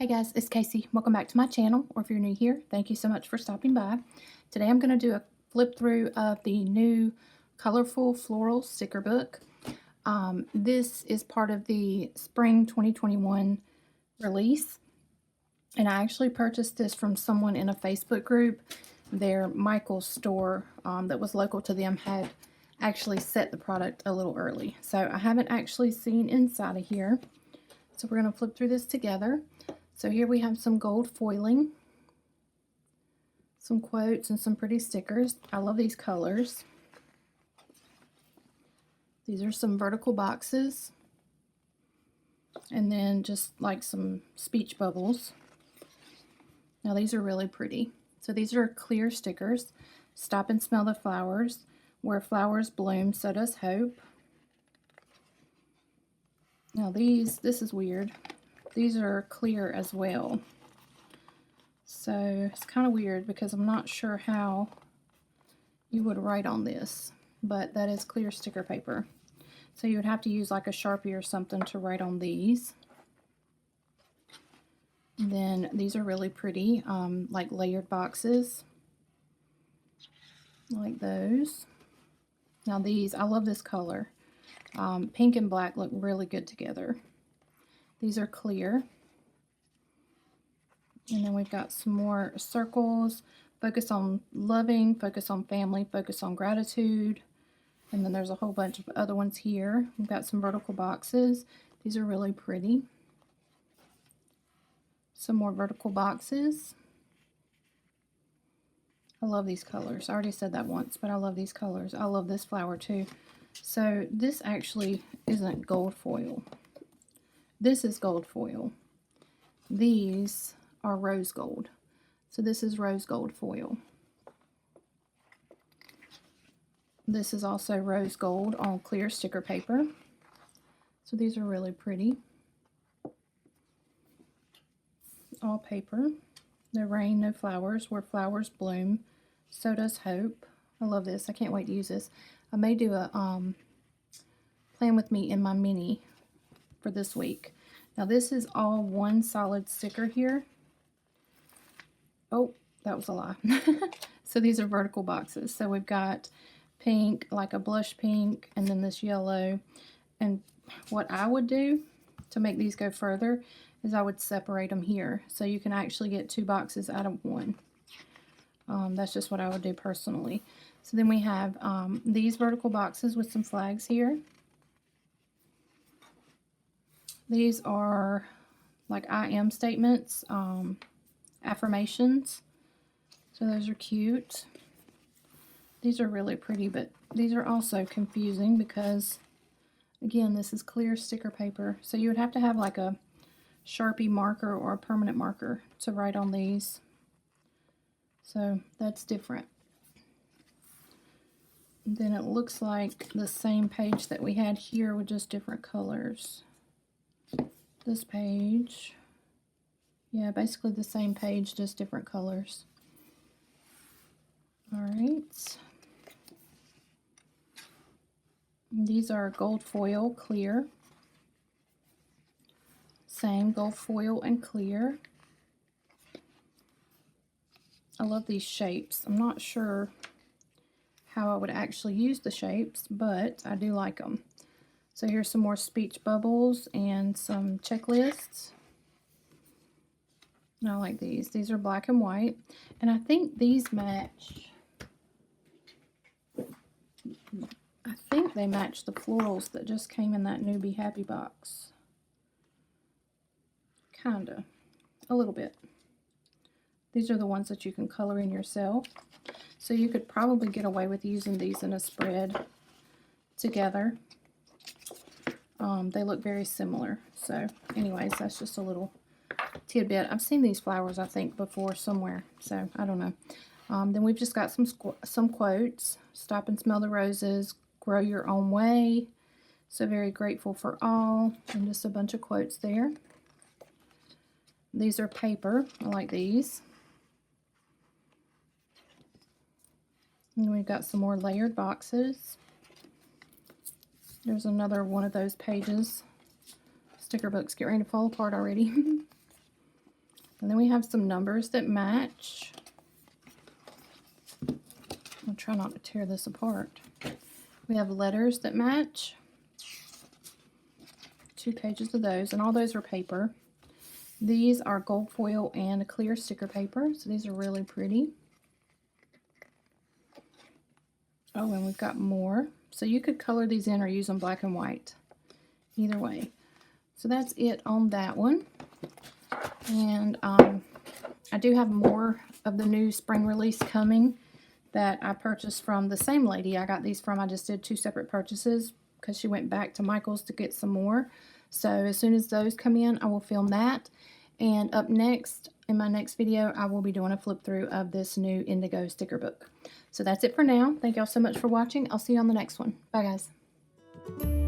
Hey guys, it's Casey. Welcome back to my channel, or if you're new here, thank you so much for stopping by. Today I'm going to do a flip through of the new colorful floral sticker book. This is part of the spring 2021 release, and I actually purchased this from someone in a Facebook group. Their Michael's store that was local to them had actually set the product a little early, so I haven't actually seen inside of here. So we're going to flip through this together. So here we have some gold foiling, some quotes, and some pretty stickers. I love these colors. These are some vertical boxes, and then just like some speech bubbles. Now these are really pretty. So these are clear stickers. Stop and smell the flowers. Where flowers bloom, so does hope. Now this is weird. These are clear as well. So it's kind of weird because I'm not sure how you would write on this, but that is clear sticker paper. So you would have to use like a Sharpie or something to write on these. And then these are really pretty, like layered boxes. I like those. Now these, I love this color. Pink and black look really good together. These are clear. And then we've got some more circles. Focus on loving, focus on family, focus on gratitude. And then there's a whole bunch of other ones here. We've got some vertical boxes. These are really pretty. Some more vertical boxes. I love these colors. I already said that once, but I love these colors. I love this flower too. So this actually isn't gold foil. This is gold foil. These are rose gold. So this is rose gold foil. This is also rose gold on clear sticker paper. So these are really pretty. All paper. No rain, no flowers. Where flowers bloom, so does hope. I love this. I can't wait to use this. I may do a plan with me in my mini for this week. Now this is all one solid sticker here. Oh, that was a lie. So these are vertical boxes. So we've got pink, like a blush pink, and then this yellow. And what I would do to make these go further is I would separate them here. So you can actually get two boxes out of one. That's just what I would do personally. So then we have these vertical boxes with some flags here. These are like I am statements, affirmations. So those are cute. These are really pretty, but these are also confusing because, again, this is clear sticker paper. So you would have to have like a Sharpie marker or a permanent marker to write on these. So that's different. And then it looks like the same page that we had here with just different colors. This page, yeah, basically the same page, just different colors. All right. These are gold foil clear. Same gold foil and clear. I love these shapes. I'm not sure how I would actually use the shapes, but I do like them. So here's some more speech bubbles and some checklists. I like these. These are black and white. And I think these match. I think they match the florals that just came in that new Be Happy box. Kinda. A little bit. These are the ones that you can color in yourself. So you could probably get away with using these in a spread together. They look very similar. So anyways, that's just a little tidbit. I've seen these flowers, I think, before somewhere. So I don't know. Then we've just got some quotes. Stop and smell the roses. Grow your own way. So very grateful for all. And just a bunch of quotes there. These are paper. I like these. And we've got some more layered boxes. There's another one of those pages. Sticker books get ready to fall apart already. And then we have some numbers that match. I'll try not to tear this apart. We have letters that match. 2 pages of those, and all those are paper. These are gold foil and clear sticker paper, so these are really pretty. Oh, and we've got more. So you could color these in or use them black and white. Either way. So that's it on that one. And I do have more of the new spring release coming that I purchased from the same lady I got these from. I just did 2 separate purchases because she went back to Michael's to get some more. So as soon as those come in, I will film that. And up next, in my next video, I will be doing a flip through of this new Indigo sticker book. So that's it for now. Thank y'all so much for watching. I'll see you on the next one. Bye, guys.